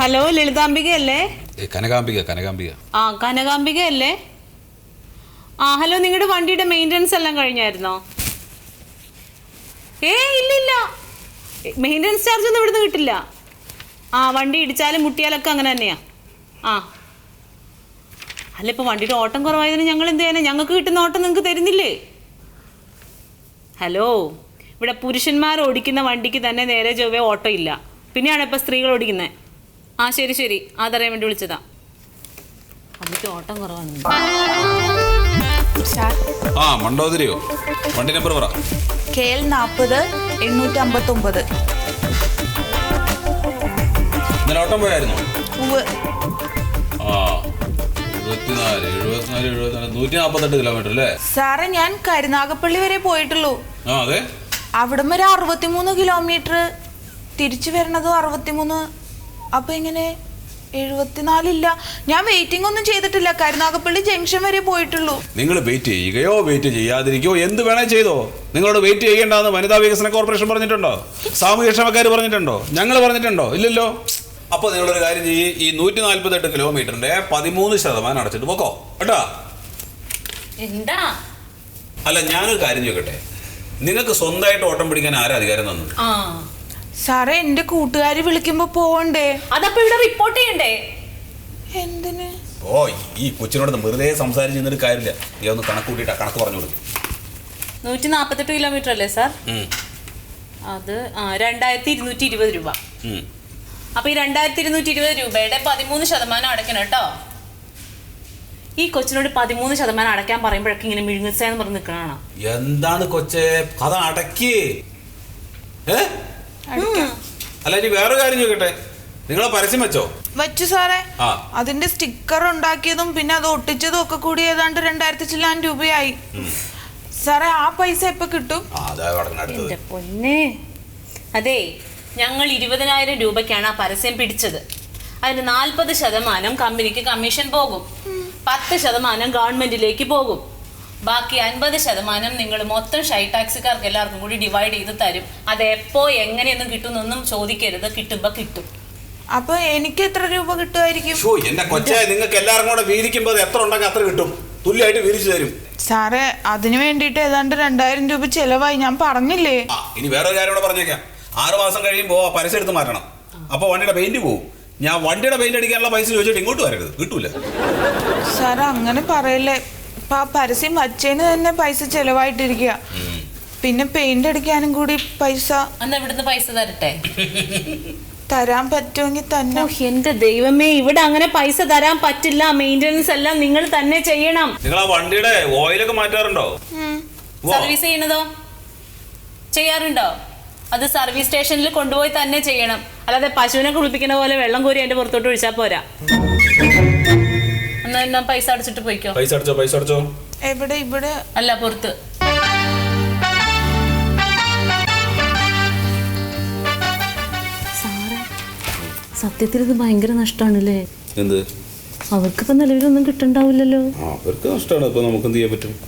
Hello, Lalithambika അല്ലേ? കനകാംബിക. ആ, കനകാംബിക അല്ലേ? ആ, ഹലോ, നിങ്ങളുടെ വണ്ടിയുടെ മെയിൻ്റനൻസ് എല്ലാം കഴിഞ്ഞായിരുന്നോ? ഇല്ല, മെയിൻ്റനൻസ് ചാർജ് ഒന്നും ഇവിടുന്ന് കിട്ടില്ല. ആ, വണ്ടി ഇടിച്ചാലും മുട്ടിയാലൊക്കെ അങ്ങനെ തന്നെയാ. ആ, അല്ല, ഇപ്പോൾ വണ്ടിയുടെ ഓട്ടം കുറവായതിന് ഞങ്ങൾ എന്ത് ചെയ്യാനാ? ഞങ്ങൾക്ക് കിട്ടുന്ന ഓട്ടം നിങ്ങൾക്ക് തരുന്നില്ലേ? ഹലോ, ഇവിടെ പുരുഷന്മാർ ഓടിക്കുന്ന വണ്ടിക്ക് തന്നെ നേരെ ചൊവ്വേ ഓട്ടോ ഇല്ല, പിന്നെയാണ് ഇപ്പോൾ സ്ത്രീകൾ ഓടിക്കുന്നത്. ആ, ശരി, അതറിയാൻ വേണ്ടി വിളിച്ചതാ. വണ്ടിക്ക് ഓട്ടം കുറവാണ്. ആ, മണ്ടോദരിയോ? വണ്ടി നമ്പർ പറ. KL 40 859. ഇന്നലെ ഓട്ടം പോയായിരുന്നോ? ആ, 148 കിലോമീറ്റർ അല്ലേ? സാറേ, ഞാൻ കരുനാഗപ്പള്ളി വരെ പോയിട്ടുള്ളൂ. ആ, അതെ. അവിടെ വരെ 63 കിലോമീറ്റർ, തിരിച്ചു വരണതും 63. അപ്പൊ എങ്ങനെ 74 ഇല്ല? ഞാൻ വെയിറ്റിംഗ് ഒന്നും ചെയ്തിട്ടില്ല, കരുനാഗപ്പള്ളി ജംഗ്ഷൻ വരെ പോയിട്ടുള്ളൂ. നിങ്ങൾ വെയിറ്റ് ചെയ്യുകയോ വെയിറ്റ് ചെയ്യാതിരിക്കോ എന്ത് വേണേ ചെയ്തോ. നിങ്ങളോട് വെയിറ്റ് ചെയ്യേണ്ടെന്ന് വനിതാ വികസന കോർപ്പറേഷൻ പറഞ്ഞിട്ടുണ്ടോ? സാമൂഹ്യക്ഷേമക്കാർ പറഞ്ഞിട്ടുണ്ടോ? ഞങ്ങൾ പറഞ്ഞിട്ടുണ്ടോ? ഇല്ലല്ലോ. അപ്പോൾ നിങ്ങളൊരു കാര്യം ചെയ്യ്, ഈ 148 കിലോമീറ്ററിന്റെ 13% അടച്ചിട്ട് പോക്കോ കേട്ടോ. എന്താ? അല്ല, ഞാനൊരു കാര്യം ചോദിക്കട്ടെ, നിങ്ങൾക്ക് സ്വന്തമായിട്ട് ഓട്ടം പിടിക്കാൻ ആരാ അധികാരം തന്നത്? സാറേ, എന്റെ കൂട്ടുകാരി വിളിക്കുമ്പോ പോവണ്ടേ? അതപ്പോ ഇവിടെ റിപ്പോർട്ട് ചെയ്യണ്ടേ? എന്തിന്? ഓ, ഈ കൊച്ചിനോട് വെറുതെ സംസാരിച്ചിരുന്നൊരു കാര്യമില്ല. നീ ഒന്ന് കണക്ക് കൂട്ടിയിട്ടാ കണക്ക് പറഞ്ഞു കൊടുക്കും. 148 കിലോമീറ്റർ അല്ലേ സാർ? അത് 2220 രൂപ. അപ്പൊ ഈ 2220 രൂപയുടെ 13% അടയ്ക്കണം കേട്ടോ. ഈ കൊച്ചിനോട് 13% അടയ്ക്കാൻ പറയുമ്പോഴൊക്കെ ഇങ്ങനെ മിഴുങ്ങുസെന്ന് പറഞ്ഞ് നിൽക്കണാണ്. എന്താണ് കൊച്ചെ കഥ അടക്കി? അല്ല, ഇനി വേറെ കാര്യം ചോദിക്കട്ടെ, നിങ്ങളെ പരസ്യം വെച്ചോ? വെച്ചു സാറേ. അതിന്റെ സ്റ്റിക്കർ ഉണ്ടാക്കിയതും പിന്നെ അത് ഒട്ടിച്ചതും ഒക്കെ കൂടി ഏതാണ്ട് 2000 ചില്ലാൻ രൂപയായി. സാറേ, ആ പൈസ എപ്പോ കിട്ടും? എന്റെ പൊന്നേ, അതെ, ഞങ്ങൾ 20,000 രൂപയ്ക്കാണ് ആ പരസ്യം പിടിച്ചത്. അതിന് 40% കമ്പനിക്ക് കമ്മീഷൻ പോകും, 10% ഗവൺമെന്റിലേക്ക് പോകും, ബാക്കി 50% നിങ്ങൾ മൊത്തം ഷൈ ടാക്സിക്കാർക്ക് എല്ലാവർക്കും കൂടി ഡിവൈഡ് ചെയ്ത് തരും. അത് എപ്പോ എങ്ങനെയൊന്നും കിട്ടുന്നൊന്നും ചോദിക്കരുത്, കിട്ടുമ്പോ കിട്ടും. അപ്പൊ എനിക്ക് എത്ര രൂപ കിട്ടുമായിരിക്കും? എന്റെ കൊച്ചേ, നിങ്ങൾക്ക് എല്ലാവരും കൂടെ വീതിക്കുമ്പോൾ എത്ര ഉണ്ടെങ്കിൽ അത്ര കിട്ടും, തുല്യമായിട്ട് വീതിച്ചു തരും. സാറേ, അതിനു വേണ്ടിട്ട് ഏതാണ്ട് 2000 രൂപ ചെലവായി, ഞാൻ പറഞ്ഞില്ലേ? ഇനി വേറൊരു കാര്യം കൂടെ പറഞ്ഞേക്കാം. 6 മാസം കഴിയുമ്പോ പരസ്യം എടുത്ത് മാറ്റണം. അപ്പൊ വണ്ടിയുടെ പെയിന്റ് പോകും. ഞാൻ വണ്ടിയുടെ പെയിന്റ് അടിക്കാനുള്ള പൈസ ചോദിച്ചിട്ട് ഇങ്ങോട്ട് വരരുത്, കിട്ടൂല. സാറേ, അങ്ങനെ പറയല്ലേ. ഇപ്പൊ ആ പരസ്യം വച്ചതിന് തന്നെ പൈസ ചെലവായിട്ടിരിക്കുക, പിന്നെ പെയിന്റ് അടിക്കാനും കൂടി പൈസ. എന്നാ ഇവിടുന്ന് പൈസ തരട്ടെ? തരാൻ പറ്റുമെങ്കിൽ തന്നെ. എന്റെ ദൈവമേ, ഇവിടെ അങ്ങനെ പൈസ തരാൻ പറ്റില്ല. മെയിൻ്റനൻസ് എല്ലാം നിങ്ങൾ തന്നെ ചെയ്യണം. നിങ്ങൾ ആ വണ്ടിയുടെ ഓയിലൊക്കെ മാറ്റാറുണ്ടോ? സർവീസ് ചെയ്യണതോ? ചെയ്യാറുണ്ടോ? അത് സർവീസ് സ്റ്റേഷനിൽ കൊണ്ടുപോയി തന്നെ ചെയ്യണം. അല്ലാതെ പശുവിനെ കുളിപ്പിക്കുന്ന പോലെ വെള്ളം കോരി അതിന്റെ പുറത്തോട്ട് ഒഴിച്ചാൽ പോരാ. എന്നാ പൈസ അടച്ചിട്ട് പോയിക്കോ. പൈസ അടച്ചോ. എവിടെ? ഇവിടെ അല്ല, പുറത്ത്. സത്യത്തിൽ ഇത് ഭയങ്കര നഷ്ടമാണല്ലേ? എന്ത്? അവർക്കിപ്പോ നിലവിലൊന്നും കിട്ടണ്ടാവില്ലല്ലോ. അവർക്ക് നഷ്ടമാണ്. ഇപ്പൊ നമുക്ക് എന്ത് ചെയ്യാൻ പറ്റും?